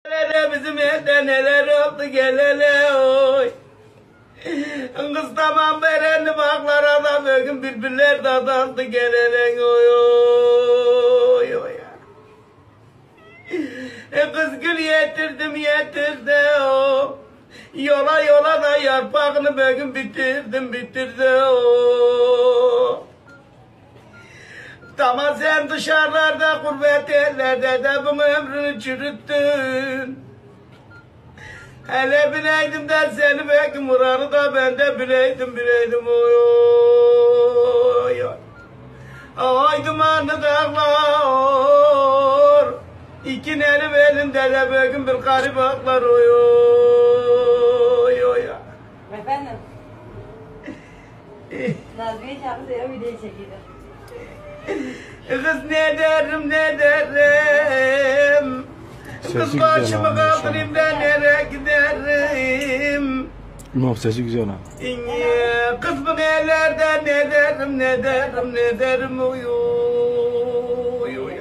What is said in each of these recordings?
Gelele bizim evde neler oldu gelele oy. Kız tamam berenli baklar adam bugün birbirler dadandı gelele oy oy oy. Kız gül yetirdim o. Yola da yarpağını bugün bitirdi o. Tamam sen dışarılarda gurbet yerlerde de bu ömrünü çürüttün. Hele bileydim de seni belki muranı da ben de bileydim oy oy oy. Ay dumanlı dağlar, İki elim elinde de bugün bir garip aklar oy oy oy. Efendim? Nazmiye çağırdı ya video çekiyor. Kız ne derim Kız başımı kaldırayım da nereye giderim. Yok sesi güzel ha. Kız bu nelerde ne derim oy oy oy.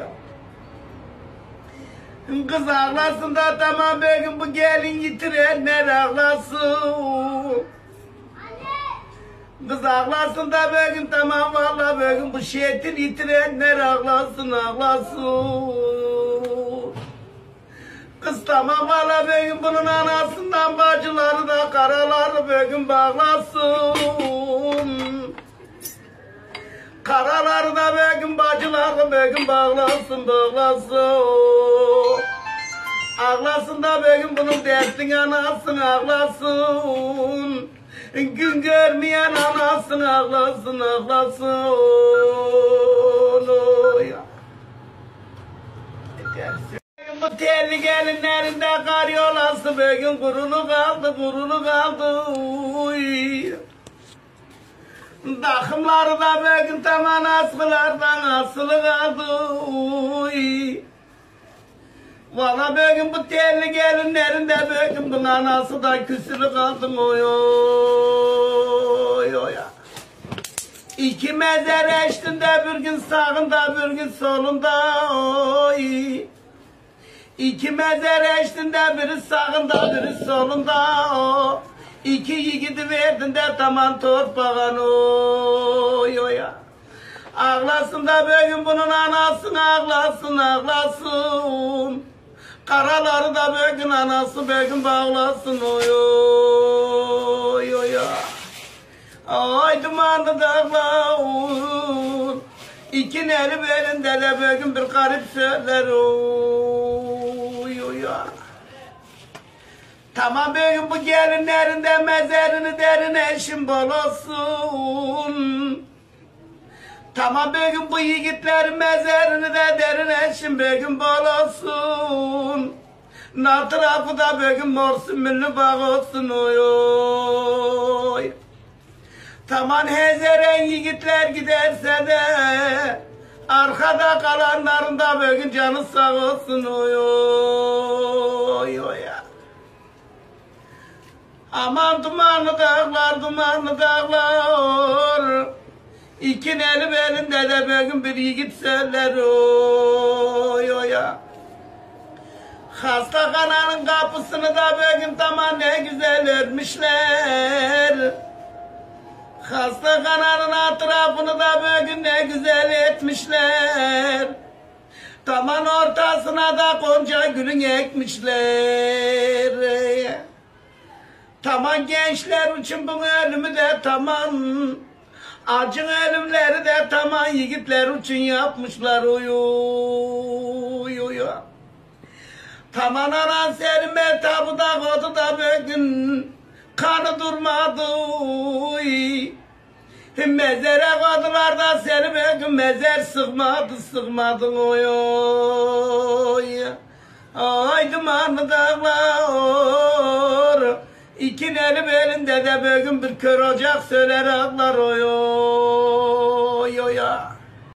Kız ağlasın da tamam bugün bu gelin yitirenler ağlasın. Kız ağlasın da bugün tamam valla bugün bu şehtin yitirenler ağlasın. Kız tamam valla bugün bunun anasından bacıları da karaları bugün bağlasın. Karaları da bugün bacıları bugün bağlasın. Ağlasın da bugün bunun dertli anasın ağlasın. Gün görmeyen anasın ağlasın. Oy. Bu telli gelinlerinde kar yolası bugün kurulu kaldı. Oy. Takımları da bugün tamam askılardan asılı kaldı. Oy. Valla bugün bu telli gelinlerinde bugün bunun anası da küsülü kaldı oy oy oy. İki mezar eşliğinde bir gün sağında bir gün solunda oy. İki mezar eşliğinde biri sağında biri solunda o. İki yiğidi verdin de tamam torpağın oy oy. Ağlasın da bugün bunun anasını ağlasın. Karaları da bugün anası bugün bağlasın oy oy oy. Ay dumanlı dağlar, İki eli belinde de bugün bir garip söyler oy oy. Tamam bugün bu gelinlerinde mezarını derin eşim bol olsun. Tamam bugün bu yiğitlerin mezarını da derin eşim bugün bol olsun. Na tarafı da bugün mor sümüllü bağ olsun oy oy. Tamam hezeren yiğitler giderse de arkada kalanların da bugün canı sağ olsun oy oy oy. Aman dumanlı dağlar, İki eli belinde de bugün bir yiğit söyler oy oy. Hastahananın kapısını da bugün tamam ne güzel örmüşler. Hastahananın etrafını da bugün ne güzel etmişler. Tamam ortasına da gonca gülün ekmişler. Tamam gençler için bu ölümü de tamam. Acın ölümleri de tamam yiğitler için yapmışlar oy oy oy. Tamam anan senin metabı da kodu da bugün kanı durmadı oy. Mezere kodular da seni bugün mezer sıkmadı oy oy. Ay dumanlı dağlar, İki eli belinde de bugün bir kör ocak söyler ağlar oy oy oy.